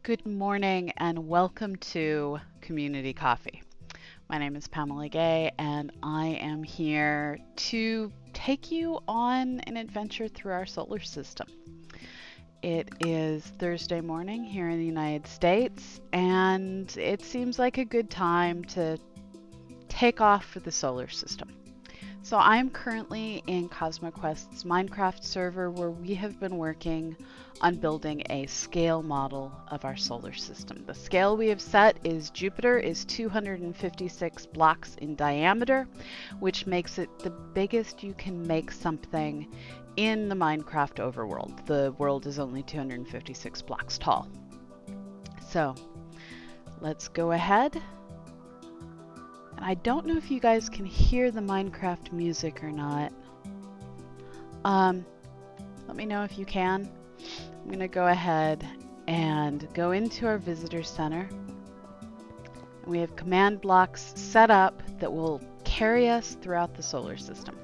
Good morning and welcome to Community Coffee. My name is Pamela Gay and I am here to take you on an adventure through our solar system. It is Thursday morning here in the United States and it seems like a good time to take off for the solar system. So I'm currently in CosmoQuest's Minecraft server where we have been working on building a scale model of our solar system. The scale we have set is Jupiter is 256 blocks in diameter, which makes it the biggest you can make something in the Minecraft overworld. The world is only 256 blocks tall. So let's go ahead. And I don't know if you guys can hear the Minecraft music or not. Let me know if you can. I'm going to go ahead and go into our visitor center. And we have command blocks set up that will carry us throughout the solar system.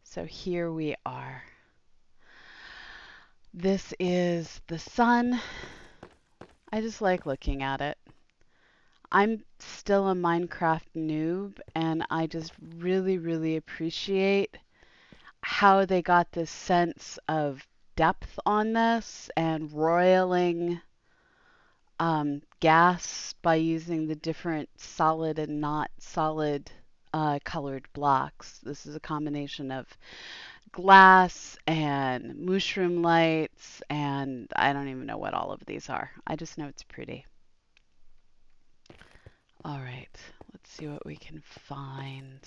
So here we are. This is the sun. I just like looking at it. I'm still a Minecraft noob, and I just really appreciate how they got this sense of depth on this and roiling gas by using the different solid and not solid colored blocks. This is a combination of glass and mushroom lights, and I don't even know what all of these are. I just know it's pretty. All right, let's see what we can find.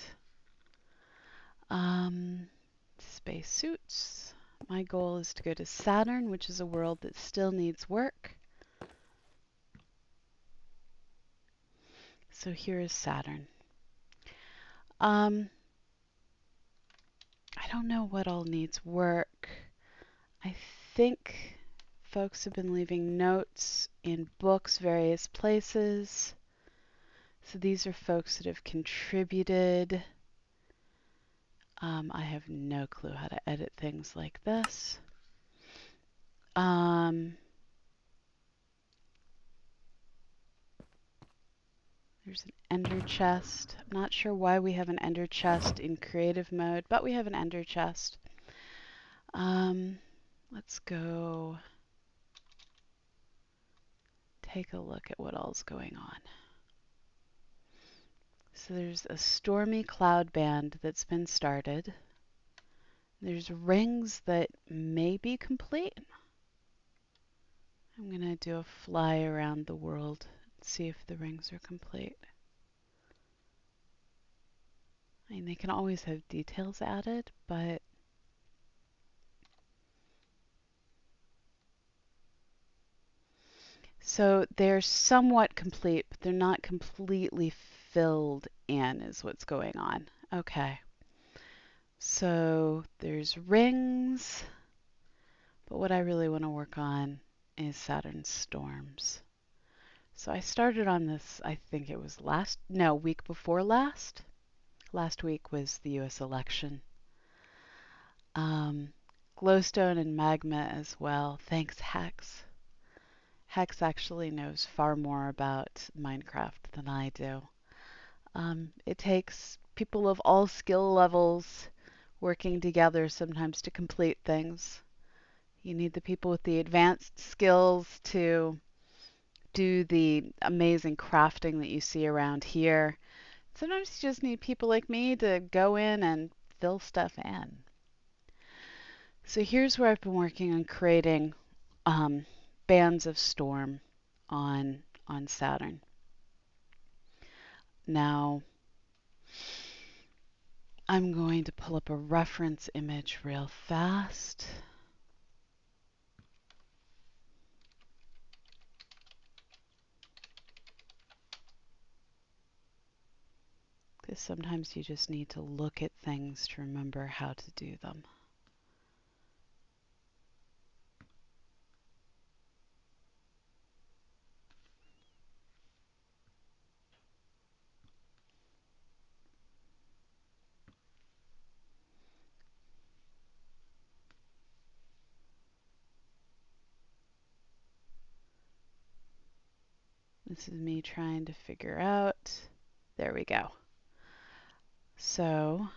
Space suits. My goal is to go to Saturn, which is a world that still needs work. So here is Saturn. I don't know what all needs work. I think folks have been leaving notes in books, various places. So these are folks that have contributed. I have no clue how to edit things like this. There's an ender chest. I'm not sure why we have an ender chest in creative mode, but we have an ender chest. Let's go take a look at what all's going on. So there's a stormy cloud band that's been started. There's rings that may be complete. I'm going to do a fly around the world and see if the rings are complete. I mean, they can always have details added, but so they're somewhat complete, but they're not completely filled in is what's going on. Okay. So there's rings, but what I really want to work on is Saturn's storms. So I started on this, I think it was week before last. Last week was the US election. Glowstone and magma as well. Thanks, Hex. Hex actually knows far more about Minecraft than I do. It takes people of all skill levels working together sometimes to complete things. You need the people with the advanced skills to do the amazing crafting that you see around here. Sometimes you just need people like me to go in and fill stuff in. So here's where I've been working on creating bands of storm on Saturn. Now, I'm going to pull up a reference image real fast. Because sometimes you just need to look at things to remember how to do them. This is me trying to figure out. There we go. So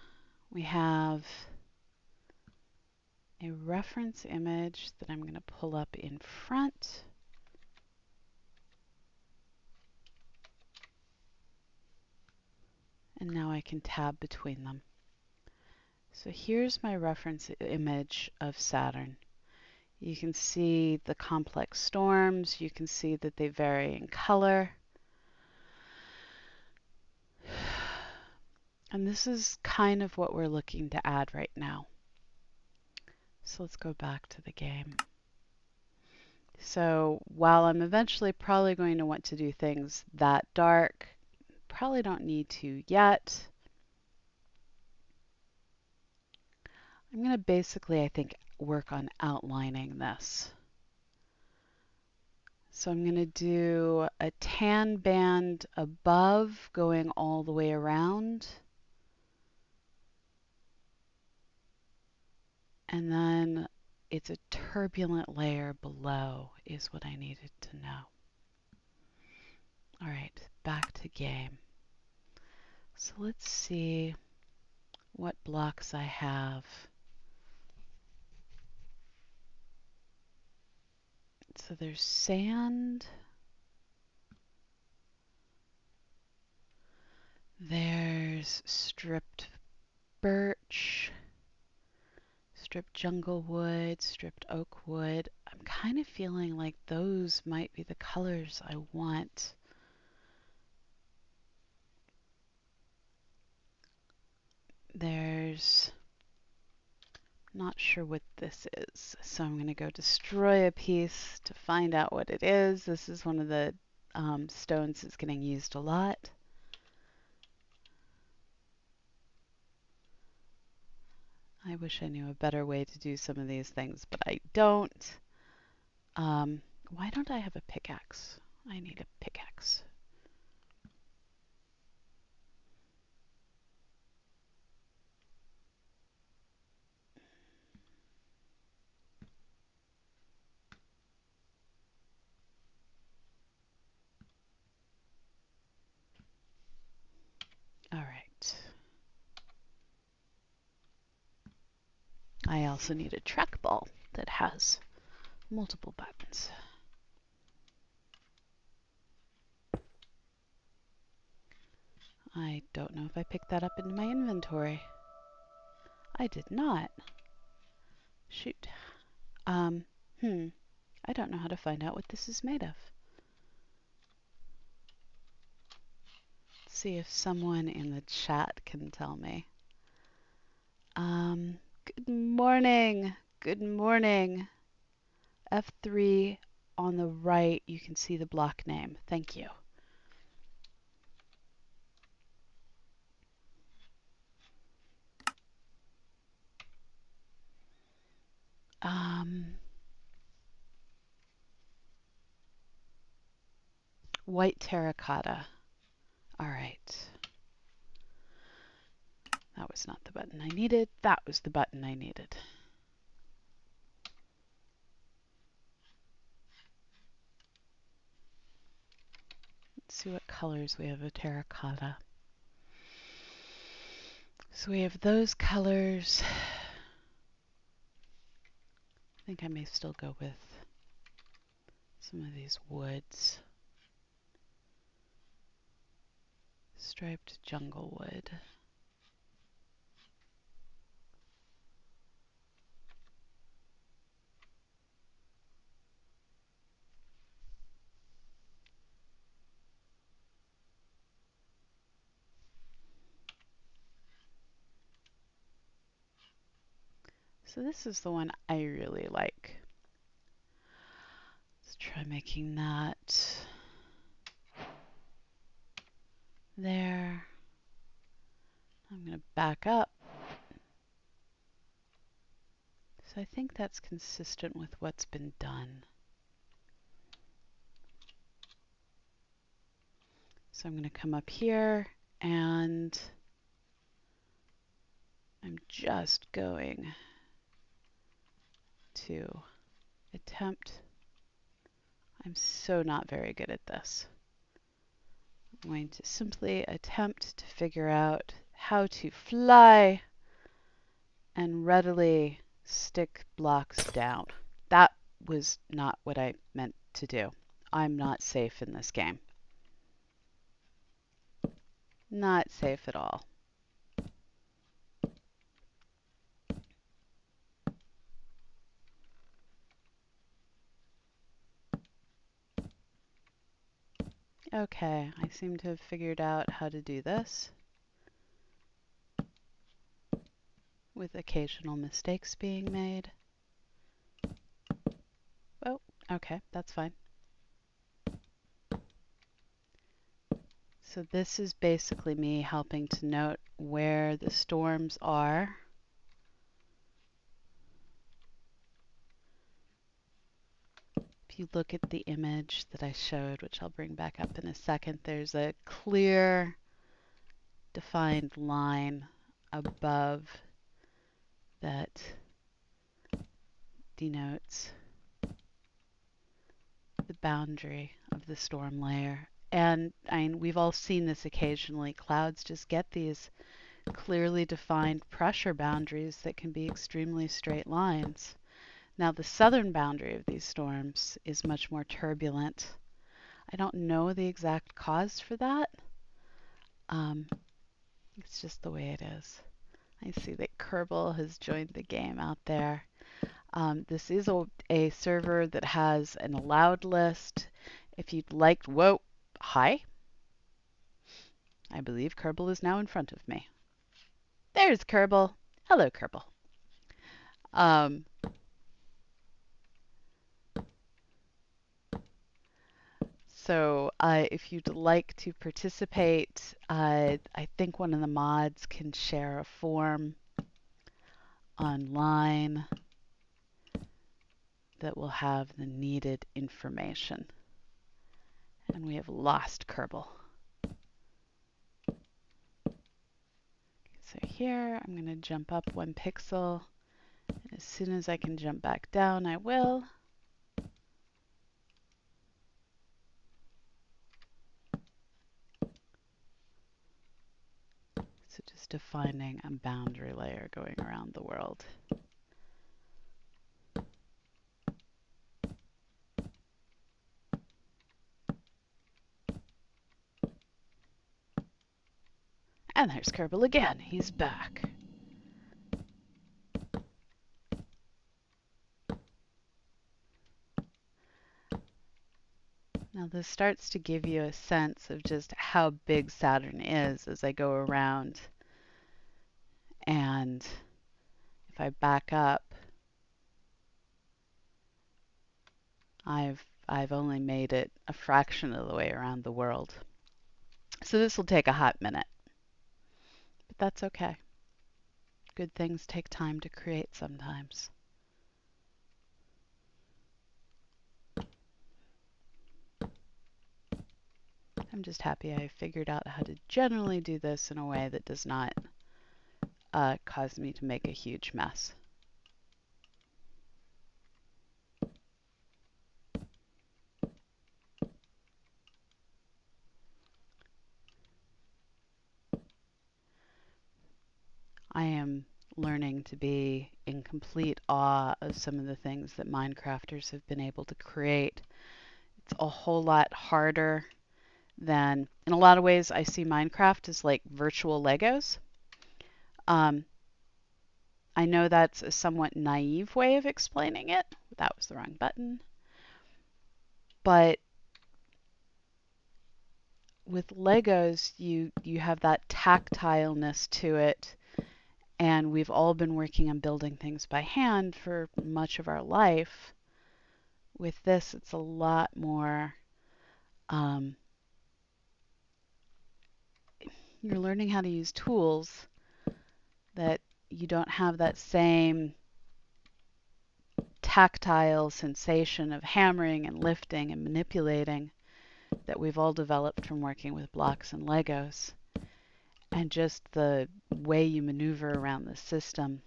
we have a reference image that I'm going to pull up in front. And now I can tab between them. So here's my reference image of Saturn. You can see the complex storms. You can see that they vary in color. And this is kind of what we're looking to add right now. So let's go back to the game. So while I'm eventually probably going to want to do things that dark, probably don't need to yet. I'm going to basically, I think, work on outlining this. So I'm going to do a tan band above going all the way around. And then it's a turbulent layer below is what I needed to know. All right, back to game. So let's see what blocks I have. So there's sand. There's stripped birch, stripped jungle wood, stripped oak wood. I'm kind of feeling like those might be the colors I want. There's not sure what this is, so I'm going to go destroy a piece to find out what it is. This is one of the stones that's getting used a lot. I wish I knew a better way to do some of these things, but I don't. Why don't I have a pickaxe? I need a pickaxe. All right. I also need a trackball that has multiple buttons. I don't know if I picked that up into my inventory. I did not. Shoot. I don't know how to find out what this is made of. Let's see if someone in the chat can tell me. Good morning. Good morning. F3 on the right, you can see the block name. Thank you. White terracotta. All right. That was not the button I needed. That was the button I needed. Let's see what colors we have of terracotta. So we have those colors. I think I may still go with some of these woods. Striped jungle wood. So this is the one I really like. Let's try making that there. I'm going to back up. So I think that's consistent with what's been done. So I'm going to come up here and I'm just going to attempt. I'm so not very good at this. I'm going to simply attempt to figure out how to fly and readily stick blocks down. That was not what I meant to do. I'm not safe in this game. Not safe at all. Okay, I seem to have figured out how to do this, with occasional mistakes being made. Oh, okay, that's fine. So this is basically me helping to note where the storms are. If you look at the image that I showed, which I'll bring back up in a second, there's a clear, defined line above that denotes the boundary of the storm layer. And we've all seen this occasionally. Clouds just get these clearly defined pressure boundaries that can be extremely straight lines. Now, the southern boundary of these storms is much more turbulent. I don't know the exact cause for that. It's just the way it is. I see that Kerbal has joined the game out there. This is a server that has an allowed list. If you'd like, whoa, hi. I believe Kerbal is now in front of me. There's Kerbal. Hello, Kerbal. So if you'd like to participate, I think one of the mods can share a form online that will have the needed information. And we have lost Kerbal. So here, I'm going to jump up 1 pixel. And as soon as I can jump back down, I will. So just defining a boundary layer going around the world. And there's Kerbal again. He's back. Now this starts to give you a sense of just how big Saturn is as I go around. And if I back up, I've only made it a fraction of the way around the world. So this will take a hot minute. But that's okay. Good things take time to create sometimes. I'm just happy I figured out how to generally do this in a way that does not cause me to make a huge mess. I am learning to be in complete awe of some of the things that Minecrafters have been able to create. It's a whole lot harder than, in a lot of ways, I see Minecraft as like virtual Legos. I know that's a somewhat naive way of explaining it. That was the wrong button. But with Legos, you have that tactileness to it. And we've all been working on building things by hand for much of our life. With this, it's a lot more, you're learning how to use tools that you don't have that same tactile sensation of hammering and lifting and manipulating that we've all developed from working with blocks and Legos. And just the way you maneuver around the system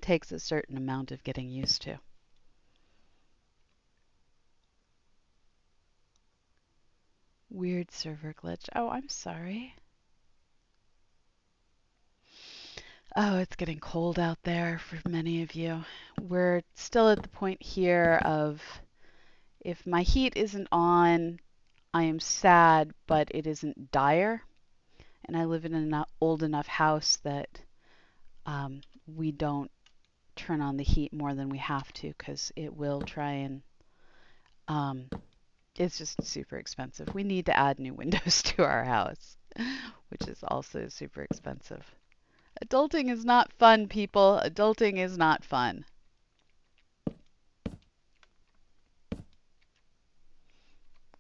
takes a certain amount of getting used to. Weird server glitch. Oh, I'm sorry. Oh, it's getting cold out there for many of you. We're still at the point here of if my heat isn't on, I am sad, but it isn't dire. And I live in an old enough house that we don't turn on the heat more than we have to because it will try and um, it's just super expensive. We need to add new windows to our house, which is also super expensive. Adulting is not fun, people. Adulting is not fun.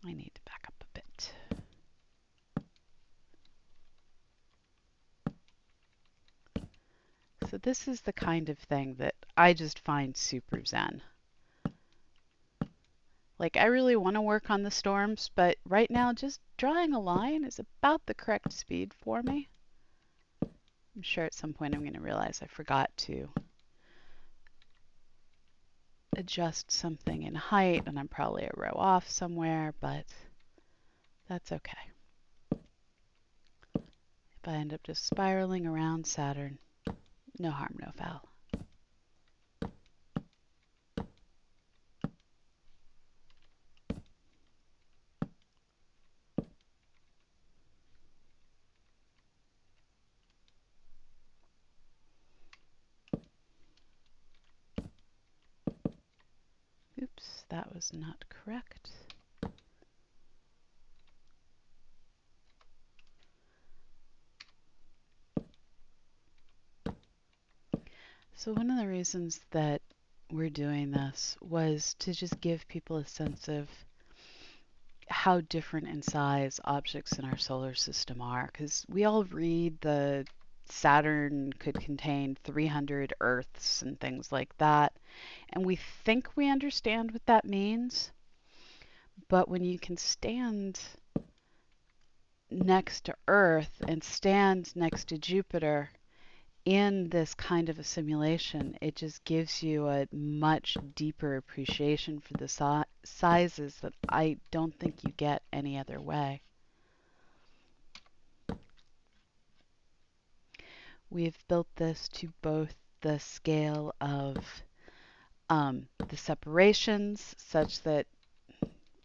I need to back up a bit. So this is the kind of thing that I just find super zen. Like, I really want to work on the storms, but right now just drawing a line is about the correct speed for me. I'm sure at some point I'm going to realize I forgot to adjust something in height and I'm probably a row off somewhere, but that's okay. If I end up just spiraling around Saturn, no harm, no foul. Oops, that was not correct. So one of the reasons that we're doing this was to just give people a sense of how different in size objects in our solar system are, because we all read the Saturn could contain 300 Earths and things like that, and we think we understand what that means, but when you can stand next to Earth and stand next to Jupiter in this kind of a simulation, it just gives you a much deeper appreciation for the sizes that I don't think you get any other way. We've built this to both the scale of the separations, such that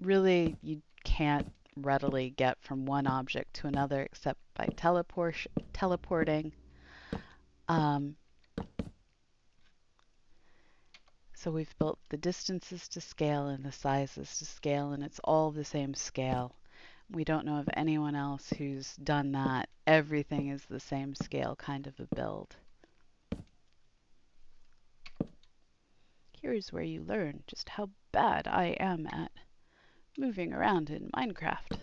really you can't readily get from one object to another except by teleporting. Um, So we've built the distances to scale and the sizes to scale, and it's all the same scale. We don't know of anyone else who's done that. Everything is the same scale kind of a build. Here's where you learn just how bad I am at moving around in Minecraft.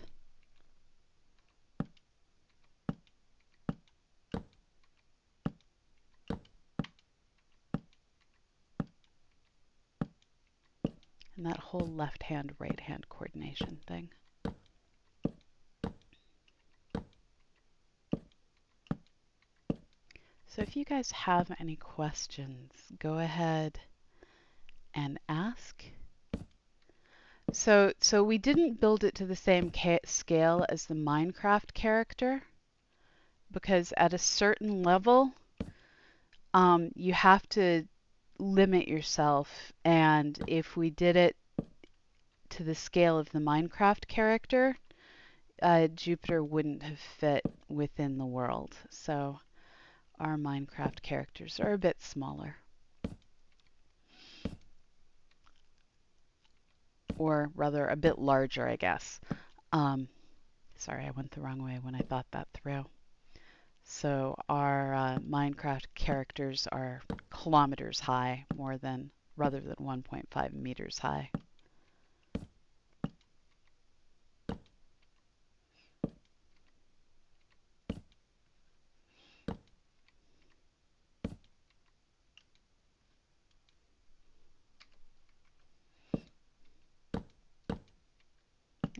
And that whole left hand, right hand coordination thing. So if you guys have any questions, go ahead and ask. So we didn't build it to the same scale as the Minecraft character because at a certain level, you have to limit yourself. And if we did it to the scale of the Minecraft character, Jupiter wouldn't have fit within the world. So our Minecraft characters are a bit smaller. Or rather, a bit larger, I guess. Sorry, I went the wrong way when I thought that through. So our Minecraft characters are kilometers high, rather than 1.5 meters high.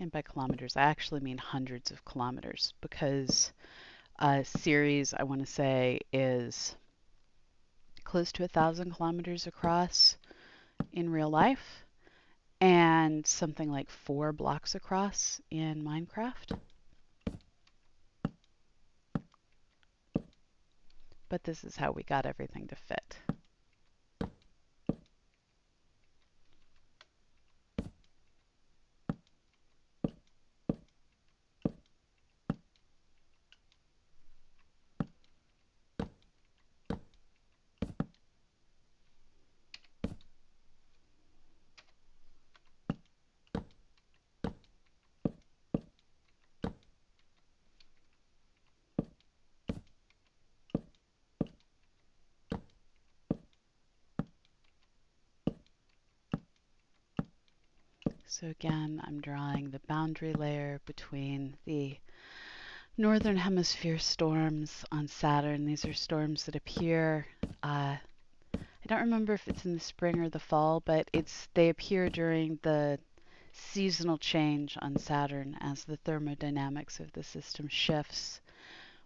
And by kilometers, I actually mean hundreds of kilometers because Ceres, I want to say, is close to 1,000 kilometers across in real life. and something like 4 blocks across in Minecraft. But this is how we got everything to fit. So again, I'm drawing the boundary layer between the Northern Hemisphere storms on Saturn. These are storms that appear, I don't remember if it's in the spring or the fall, but they appear during the seasonal change on Saturn as the thermodynamics of the system shifts,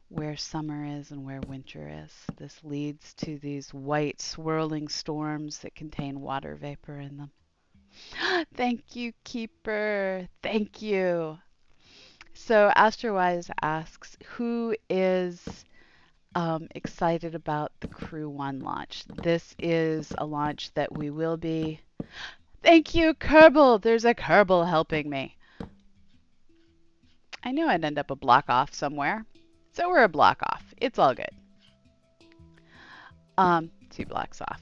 where summer is and where winter is. This leads to these white swirling storms that contain water vapor in them. Thank you, Keeper. Thank you. So Astrowise asks, who is excited about the Crew 1 launch? This is a launch that we will be... Thank you, Kerbal. There's a Kerbal helping me. I knew I'd end up a block off somewhere. So we're a block off. It's all good. 2 blocks off.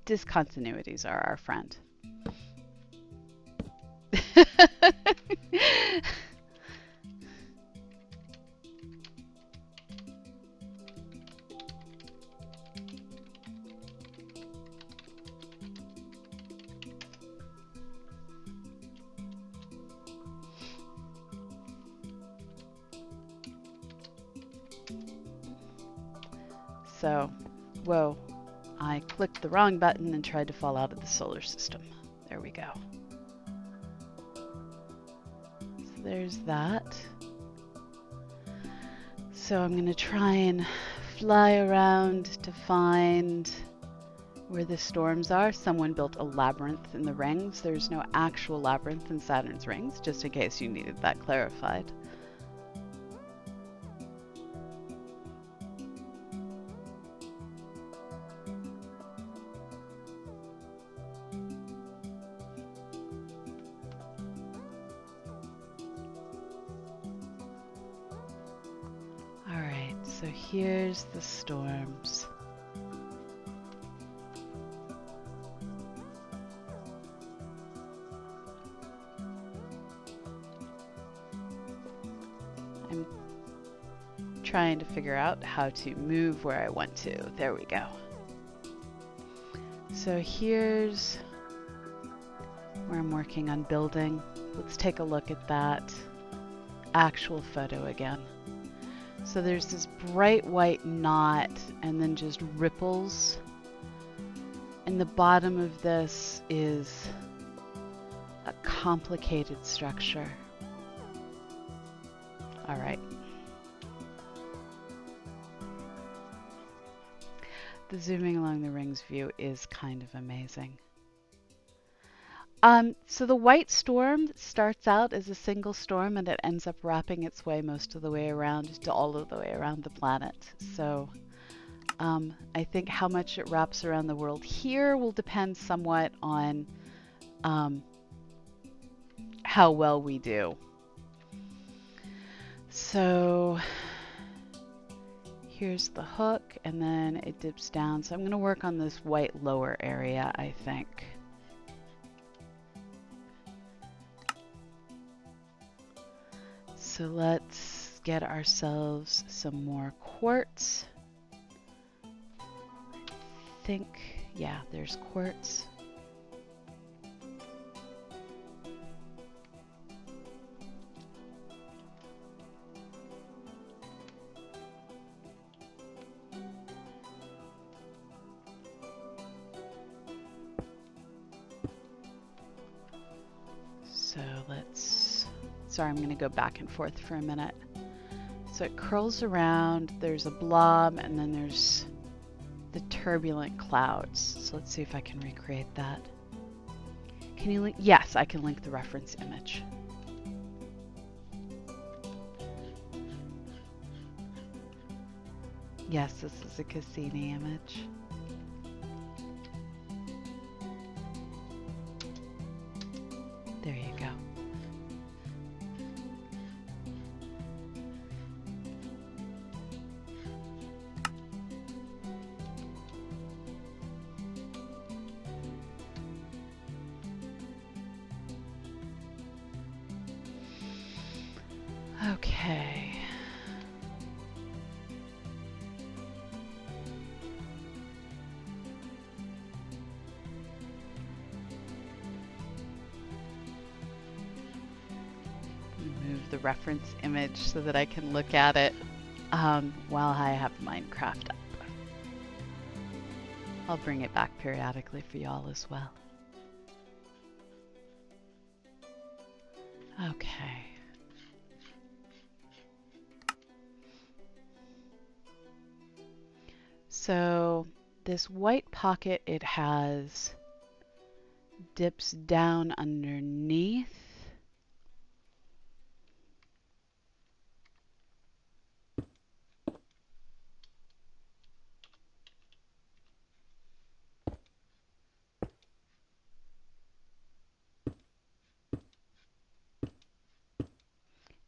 Discontinuities are our friend. So, whoa, I clicked the wrong button and tried to fall out of the solar system. There we go. So there's that. So I'm going to try and fly around to find where the storms are. Someone built a labyrinth in the rings. There's no actual labyrinth in Saturn's rings, just in case you needed that clarified. So here's the storms. I'm trying to figure out how to move where I want to. There we go. So here's where I'm working on building. Let's take a look at that actual photo again. So there's this bright white knot and then just ripples. And the bottom of this is a complicated structure. All right. The zooming along the rings view is kind of amazing. So the white storm starts out as a single storm and it ends up wrapping its way most of the way around to all of the way around the planet. So I think how much it wraps around the world here will depend somewhat on how well we do. So here's the hook and then it dips down. So I'm going to work on this white lower area, I think. So let's get ourselves some more quartz. I think, yeah, there's quartz. So sorry, I'm going to go back and forth for a minute. So it curls around, there's a blob, and then there's the turbulent clouds. So let's see if I can recreate that. Can you link? Yes, I can link the reference image. Yes, this is a Cassini image. There you go. Okay. Move the reference image so that I can look at it while I have Minecraft up. I'll bring it back periodically for y'all as well. Okay. So this white pocket, it has dips down underneath.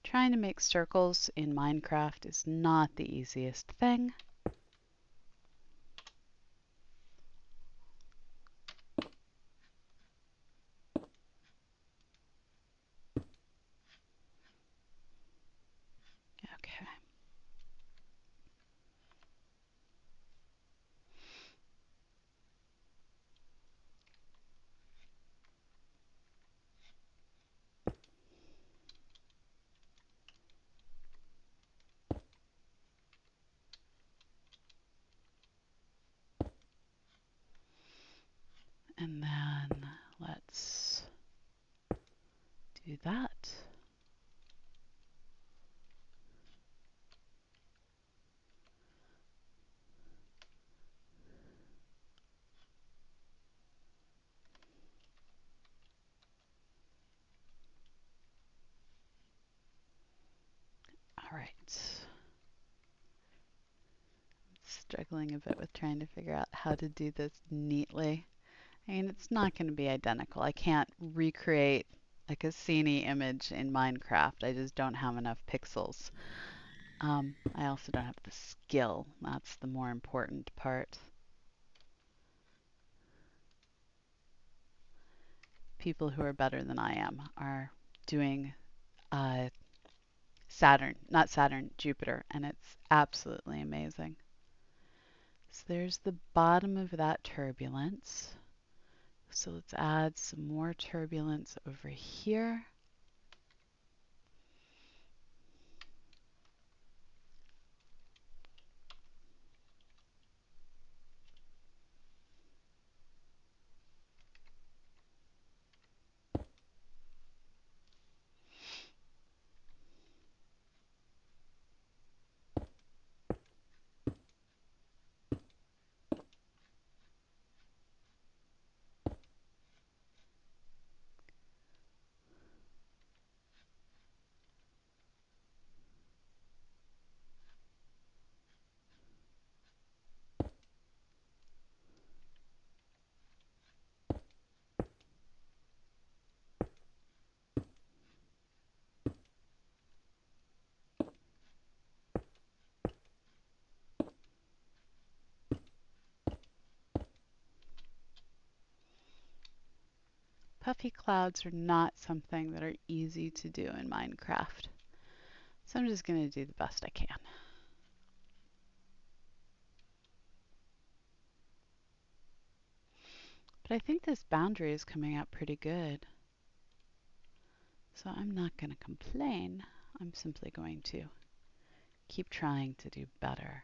Trying to make circles in Minecraft is not the easiest thing. Okay. And then let's do that. All right. Struggling a bit with trying to figure out how to do this neatly. I mean, it's not going to be identical. I can't recreate a Cassini image in Minecraft. I just don't have enough pixels. I also don't have the skill. That's the more important part. People who are better than I am are doing Saturn, not Saturn, Jupiter, and it's absolutely amazing. So there's the bottom of that turbulence. So let's add some more turbulence over here. Puffy clouds are not something that are easy to do in Minecraft. So I'm just going to do the best I can. But I think this boundary is coming out pretty good. So I'm not going to complain. I'm simply going to keep trying to do better.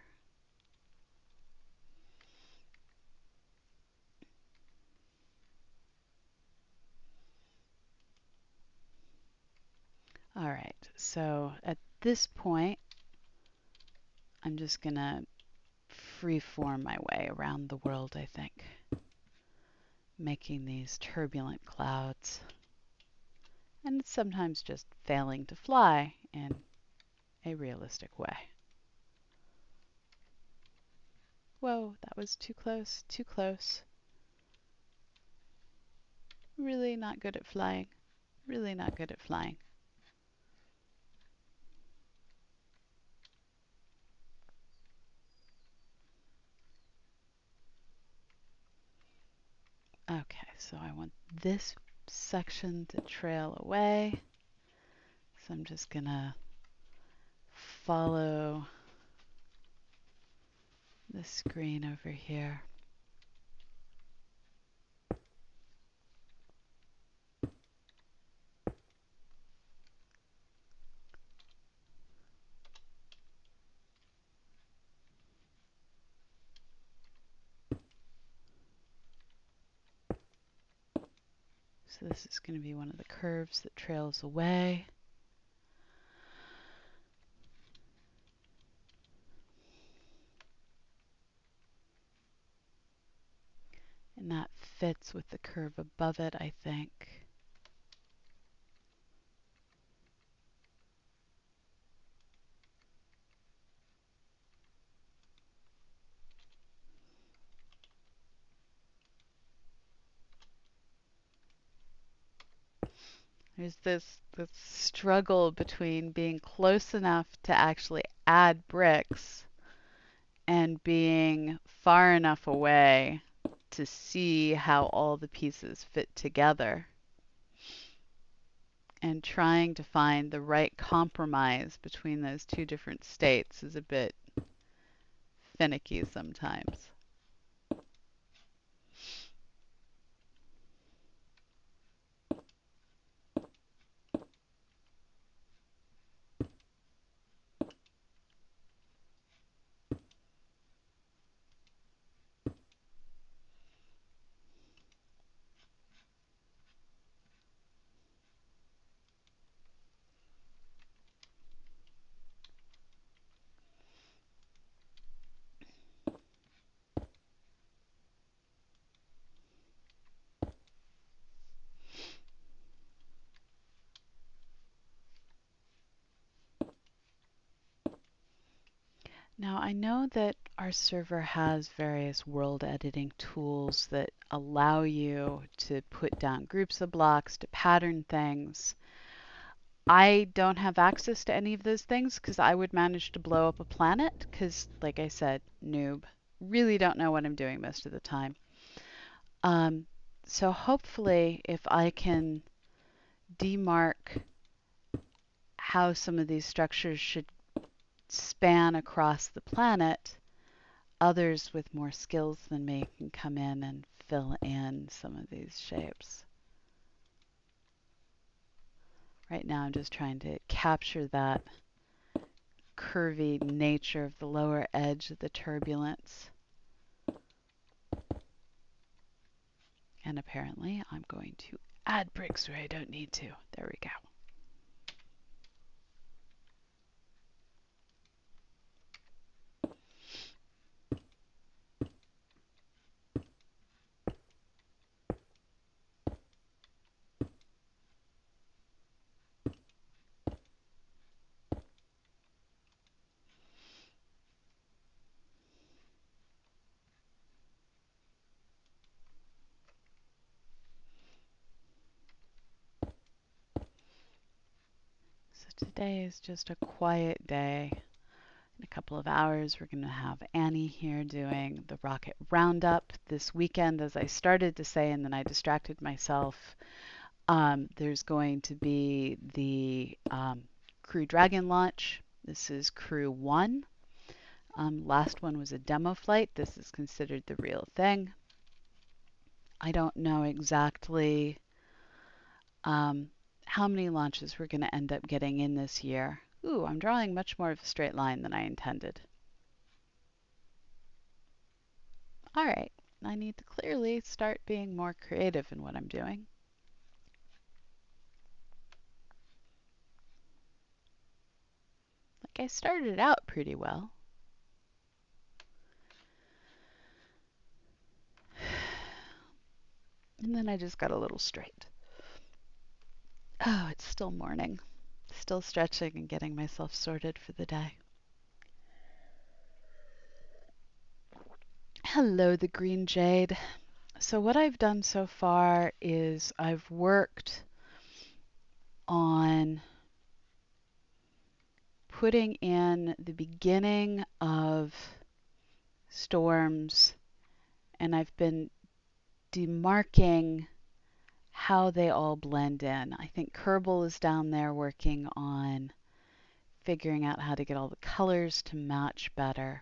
All right, so at this point, I'm just going to freeform my way around the world, I think, making these turbulent clouds. And it's sometimes just failing to fly in a realistic way. Whoa, that was too close, too close. Really not good at flying. Really not good at flying. Okay, so I want this section to trail away. So I'm just gonna follow the screen over here. So this is going to be one of the curves that trails away. And that fits with the curve above it, I think. There's this struggle between being close enough to actually add bricks and being far enough away to see how all the pieces fit together, and trying to find the right compromise between those two different states is a bit finicky sometimes. Now, I know that our server has various world editing tools that allow you to put down groups of blocks, to pattern things. I don't have access to any of those things because I would manage to blow up a planet because, like I said, noob. Really don't know what I'm doing most of the time. Um, so hopefully if I can demark how some of these structures should span across the planet, others with more skills than me can come in and fill in some of these shapes. Right now I'm just trying to capture that curvy nature of the lower edge of the turbulence. And apparently I'm going to add bricks where I don't need to. There we go. So today is just a quiet day. In a couple of hours, we're going to have Annie here doing the rocket roundup. This weekend, as I started to say, and then I distracted myself, there's going to be the Crew Dragon launch. This is Crew 1. Last one was a demo flight. This is considered the real thing. I don't know exactly how many launches we're going to end up getting in this year. Ooh, I'm drawing much more of a straight line than I intended. All right, I need to clearly start being more creative in what I'm doing. Like I started out pretty well. And then I just got a little straight. Oh, it's still morning. Still stretching and getting myself sorted for the day. Hello, the green jade. So what I've done so far is I've worked on putting in the beginning of storms, and I've been demarking how they all blend in. I think Kerbal is down there working on figuring out how to get all the colors to match better.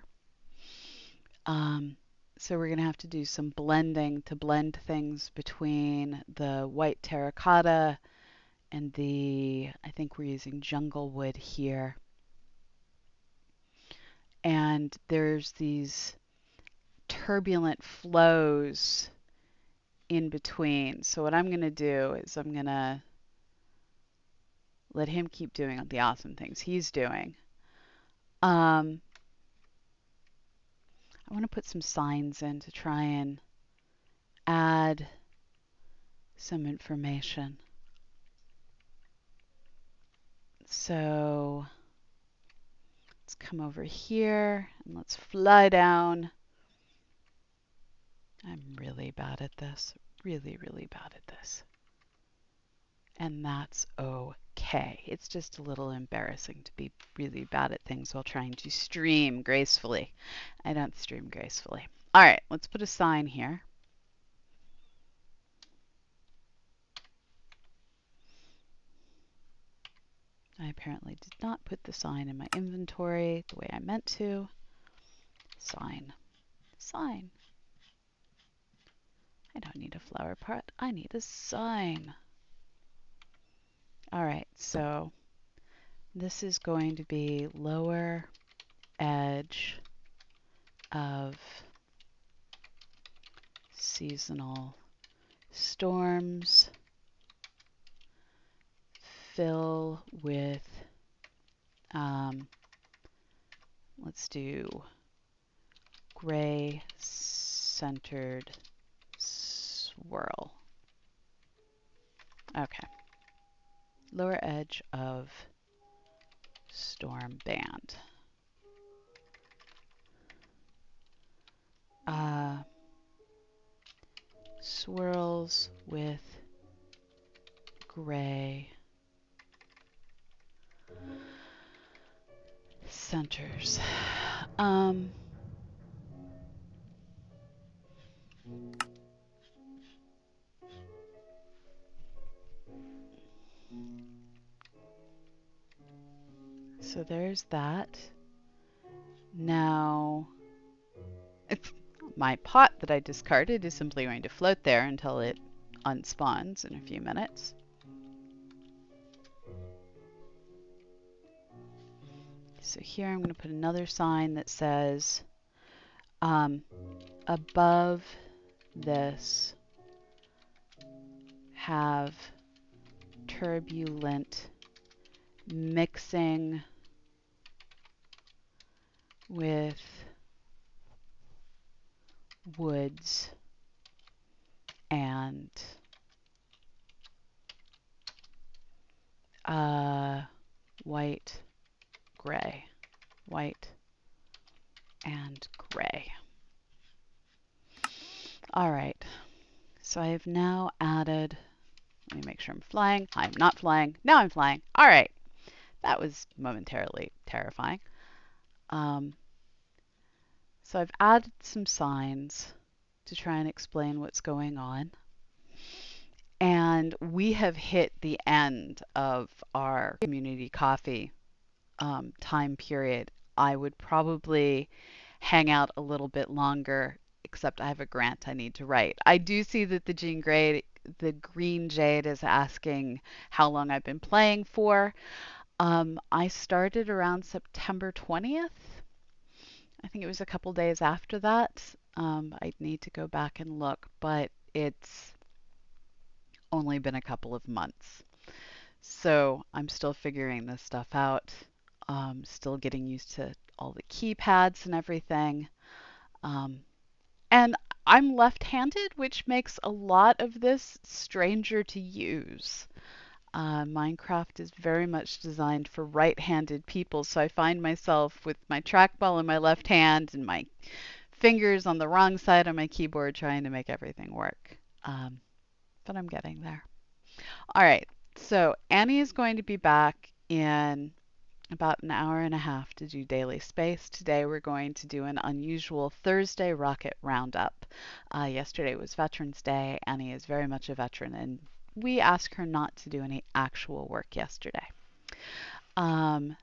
So we're going to have to do some blending to blend things between the white terracotta and I think we're using jungle wood here. And there's these turbulent flows in between. So what I'm going to do is I'm going to let him keep doing the awesome things he's doing. I want to put some signs in to try and add some information. So let's come over here and let's fly down. I'm really bad at this. Really, really bad at this. And that's okay. It's just a little embarrassing to be really bad at things while trying to stream gracefully. I don't stream gracefully. All right, let's put a sign here. I apparently did not put the sign in my inventory the way I meant to. Sign. Sign. I don't need a flower pot. I need a sign. All right, so this is going to be lower edge of seasonal storms. Fill with, let's do gray centered swirl. Okay. Lower edge of storm band. Swirls with gray centers. So there's that. Now, my pot that I discarded is simply going to float there until it unspawns in a few minutes. So here I'm going to put another sign that says, above this, have turbulent mixing with woods and white, gray, white and gray. All right, so I have now added, let me make sure I'm flying. I'm not flying. Now I'm flying. All right, that was momentarily terrifying. So I've added some signs to try and explain what's going on. And we have hit the end of our community coffee time period. I would probably hang out a little bit longer, except I have a grant I need to write. I do see that the green jade is asking how long I've been playing for. I started around September 20th. I think it was a couple days after that. I'd need to go back and look, but it's only been a couple of months. So I'm still figuring this stuff out. Still getting used to all the keypads and everything. And I'm left-handed, which makes a lot of this stranger to use. Minecraft is very much designed for right-handed people, so I find myself with my trackball in my left hand and my fingers on the wrong side of my keyboard trying to make everything work. But I'm getting there. All right, so Annie is going to be back in about an hour and a half to do Daily Space. Today we're going to do an unusual Thursday Rocket Roundup. Yesterday was Veterans Day. Annie is very much a veteran, and we asked her not to do any actual work yesterday. Um,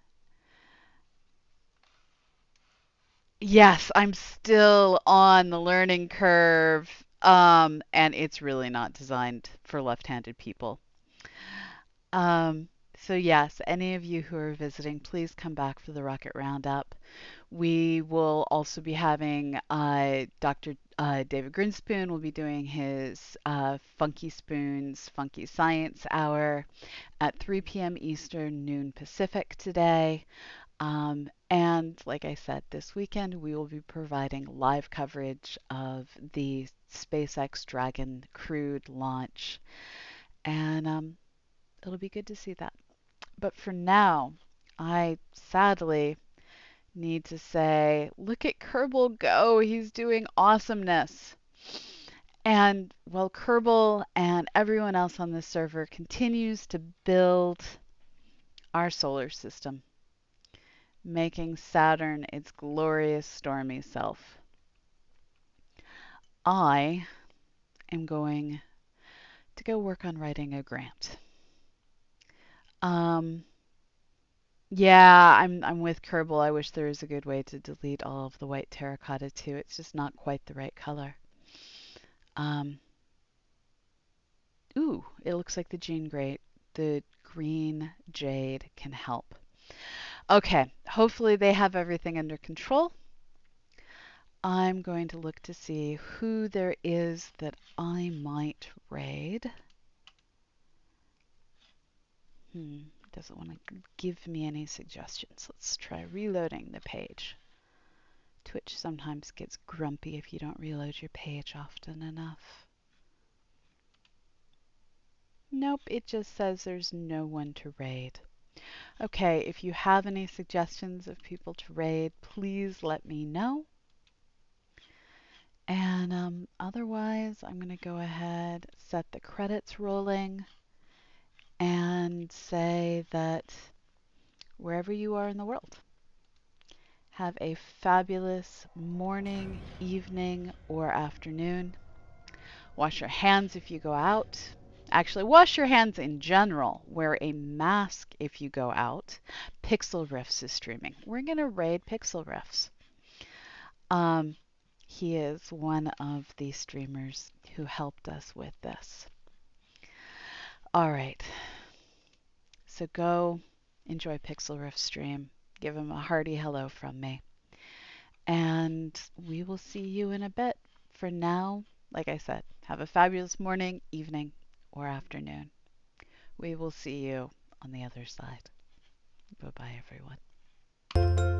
yes, I'm still on the learning curve, and it's really not designed for left-handed people. So yes, any of you who are visiting, please come back for the Rocket Roundup. We will also be having Dr. David Grinspoon will be doing his Funky Spoons Funky Science Hour at 3 p.m. Eastern, noon Pacific today. And like I said, this weekend we will be providing live coverage of the SpaceX Dragon crewed launch. And it'll be good to see that. But for now, I sadly need to say, look at Kerbal go. He's doing awesomeness. And while Kerbal and everyone else on this server continues to build our solar system, making Saturn its glorious stormy self, I am going to go work on writing a grant. Um, Yeah, I'm with Kerbal. I wish there was a good way to delete all of the white terracotta too. It's just not quite the right color. Um, ooh, it looks like the green jade can help. Okay, hopefully they have everything under control. I'm going to look to see who there is that I might raid. Doesn't want to give me any suggestions. Let's try reloading the page. Twitch sometimes gets grumpy if you don't reload your page often enough. Nope, it just says there's no one to raid. Okay, if you have any suggestions of people to raid, please let me know. And otherwise, I'm going to go ahead, set the credits rolling, and say that wherever you are in the world, have a fabulous morning, evening, or afternoon. Wash your hands if you go out. Actually, wash your hands in general. Wear a mask if you go out. Pixel Riffs is streaming. We're going to raid Pixel Riffs. He is one of the streamers who helped us with this. All right. So go enjoy Pixel Riff stream. Give him a hearty hello from me. And we will see you in a bit. For now, like I said, have a fabulous morning, evening, or afternoon. We will see you on the other side. Bye-bye, everyone.